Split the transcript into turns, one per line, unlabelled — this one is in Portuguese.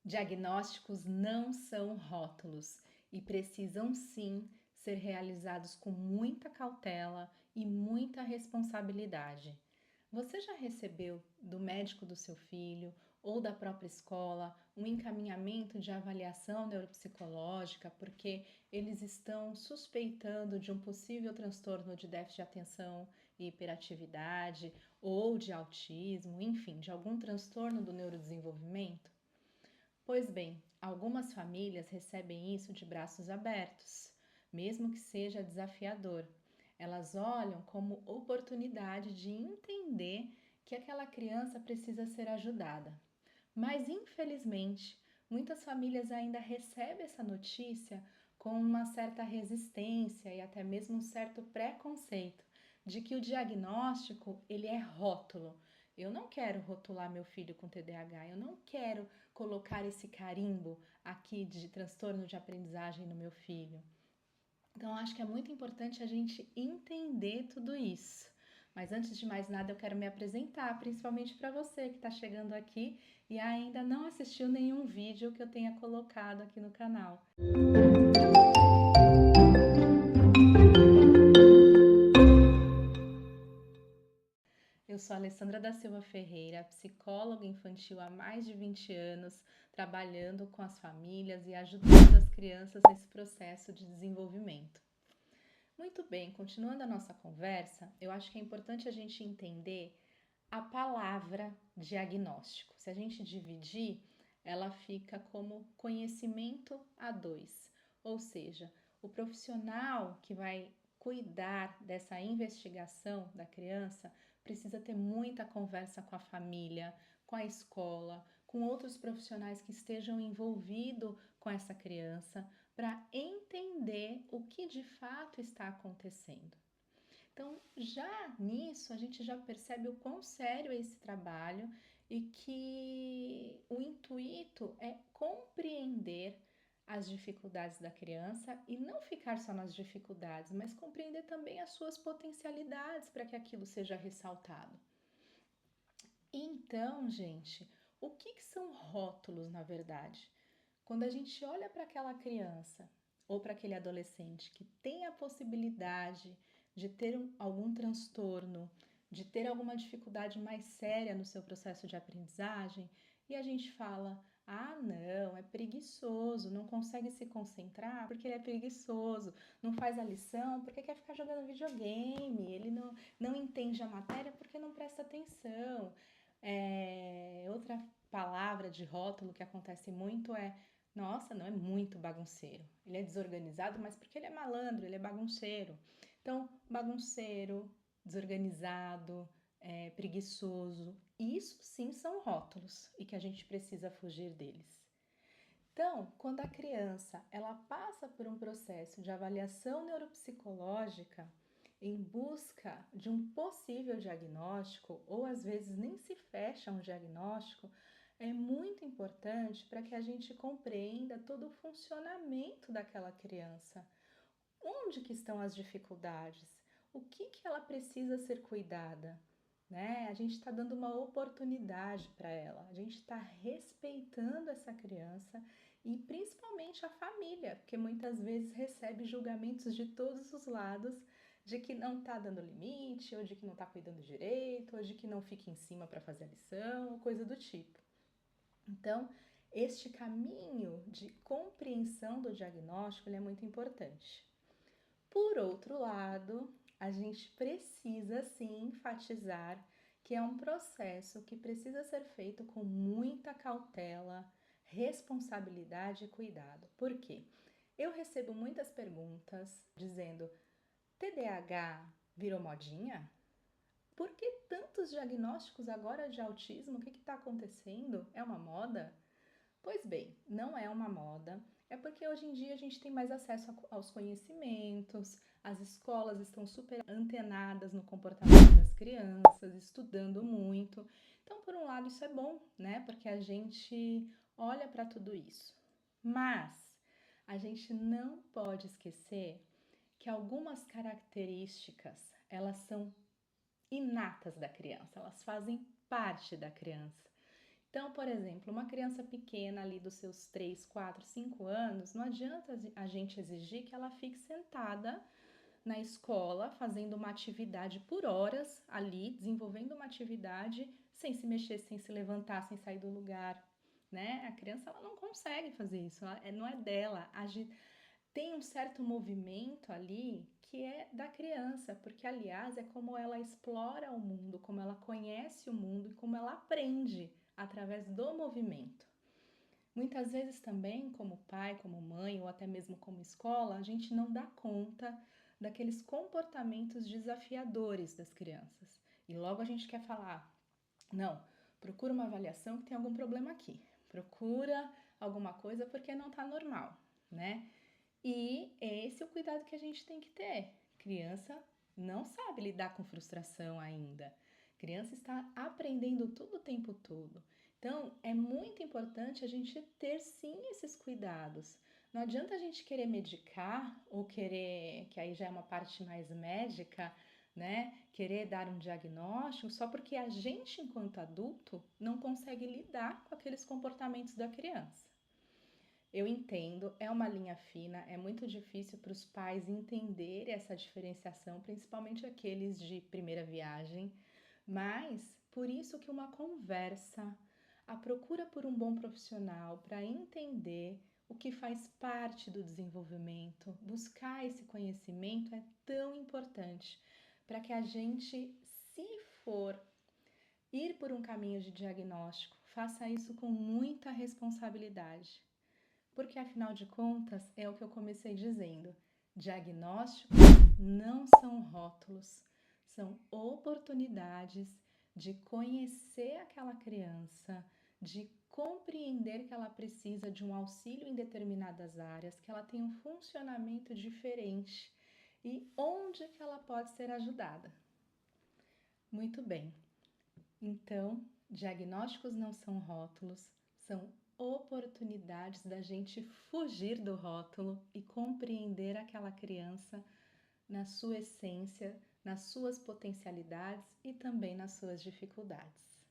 Diagnósticos não são rótulos e precisam sim ser realizados com muita cautela e muita responsabilidade. Você já recebeu do médico do seu filho ou da própria escola um encaminhamento de avaliação neuropsicológica porque eles estão suspeitando de um possível transtorno de déficit de atenção e hiperatividade ou de autismo, enfim, de algum transtorno do neurodesenvolvimento? Pois bem, algumas famílias recebem isso de braços abertos, mesmo que seja desafiador. Elas olham como oportunidade de entender que aquela criança precisa ser ajudada. Mas, infelizmente, muitas famílias ainda recebem essa notícia com uma certa resistência e até mesmo um certo preconceito de que o diagnóstico ele é rótulo. Eu não quero rotular meu filho com TDAH, eu não quero colocar esse carimbo aqui de transtorno de aprendizagem no meu filho. Então, acho que é muito importante a gente entender tudo isso. Mas antes de mais nada, eu quero me apresentar, principalmente para você que está chegando aqui e ainda não assistiu nenhum vídeo que eu tenha colocado aqui no canal. Eu sou Alessandra da Silva Ferreira, psicóloga infantil há mais de 20 anos, trabalhando com as famílias e ajudando as crianças nesse processo de desenvolvimento. Muito bem, continuando a nossa conversa, eu acho que é importante a gente entender a palavra diagnóstico. Se a gente dividir, ela fica como conhecimento a dois, ou seja, o profissional que vai cuidar dessa investigação da criança precisa ter muita conversa com a família, com a escola, com outros profissionais que estejam envolvidos com essa criança para entender o que de fato está acontecendo. Então, já nisso, a gente já percebe o quão sério é esse trabalho e que o intuito é compreender as dificuldades da criança e não ficar só nas dificuldades, mas compreender também as suas potencialidades para que aquilo seja ressaltado. Então, gente, o que são rótulos na verdade? Quando a gente olha para aquela criança ou para aquele adolescente que tem a possibilidade de ter algum transtorno, de ter alguma dificuldade mais séria no seu processo de aprendizagem, e a gente fala: ah, não, é preguiçoso, não consegue se concentrar porque ele é preguiçoso, não faz a lição porque quer ficar jogando videogame, ele não entende a matéria porque não presta atenção. Outra palavra de rótulo que acontece muito é: nossa, não, é muito bagunceiro. Ele é desorganizado, mas porque ele é malandro, ele é bagunceiro. Então, bagunceiro, desorganizado, preguiçoso, isso sim são rótulos e que a gente precisa fugir deles. Então, quando a criança ela passa por um processo de avaliação neuropsicológica em busca de um possível diagnóstico, ou às vezes nem se fecha um diagnóstico, é muito importante para que a gente compreenda todo o funcionamento daquela criança. Onde que estão as dificuldades? O que ela precisa ser cuidada? Né? A gente está dando uma oportunidade para ela, a gente está respeitando essa criança e principalmente a família, porque muitas vezes recebe julgamentos de todos os lados de que não está dando limite, ou de que não está cuidando direito, ou de que não fica em cima para fazer a lição, ou coisa do tipo. Então, este caminho de compreensão do diagnóstico ele é muito importante. Por outro lado, a gente precisa sim enfatizar que é um processo que precisa ser feito com muita cautela, responsabilidade e cuidado. Por quê? Eu recebo muitas perguntas dizendo: TDAH virou modinha? Por que tantos diagnósticos agora de autismo? O que está acontecendo? É uma moda? Pois bem, não é uma moda, é porque hoje em dia a gente tem mais acesso aos conhecimentos, as escolas estão super antenadas no comportamento das crianças, estudando muito. Então, por um lado, isso é bom, né? Porque a gente olha para tudo isso. Mas a gente não pode esquecer que algumas características, elas são inatas da criança, elas fazem parte da criança. Então, por exemplo, uma criança pequena ali dos seus 3, 4, 5 anos, não adianta a gente exigir que ela fique sentada na escola fazendo uma atividade por horas ali, desenvolvendo uma atividade sem se mexer, sem se levantar, sem sair do lugar, né? A criança ela não consegue fazer isso, não é dela. Tem um certo movimento ali que é da criança, porque aliás é como ela explora o mundo, como ela conhece o mundo e como ela aprende através do movimento. Muitas vezes também, como pai, como mãe ou até mesmo como escola, a gente não dá conta daqueles comportamentos desafiadores das crianças. E logo a gente quer falar, não, procura uma avaliação que tem algum problema aqui. Procura alguma coisa porque não está normal, né? E esse é o cuidado que a gente tem que ter. Criança não sabe lidar com frustração ainda. Criança está aprendendo tudo o tempo todo. Então, é muito importante a gente ter sim esses cuidados. Não adianta a gente querer medicar ou querer, que aí já é uma parte mais médica, né? Querer dar um diagnóstico só porque a gente, enquanto adulto, não consegue lidar com aqueles comportamentos da criança. Eu entendo, é uma linha fina, é muito difícil para os pais entenderem essa diferenciação, principalmente aqueles de primeira viagem, mas por isso que uma conversa, a procura por um bom profissional para entender o que faz parte do desenvolvimento, buscar esse conhecimento é tão importante para que a gente, se for ir por um caminho de diagnóstico, faça isso com muita responsabilidade. Porque afinal de contas, é o que eu comecei dizendo, diagnósticos não são rótulos, são oportunidades de conhecer aquela criança, de compreender que ela precisa de um auxílio em determinadas áreas, que ela tem um funcionamento diferente e onde que ela pode ser ajudada. Muito bem, então, diagnósticos não são rótulos, são oportunidades da gente fugir do rótulo e compreender aquela criança na sua essência, nas suas potencialidades e também nas suas dificuldades.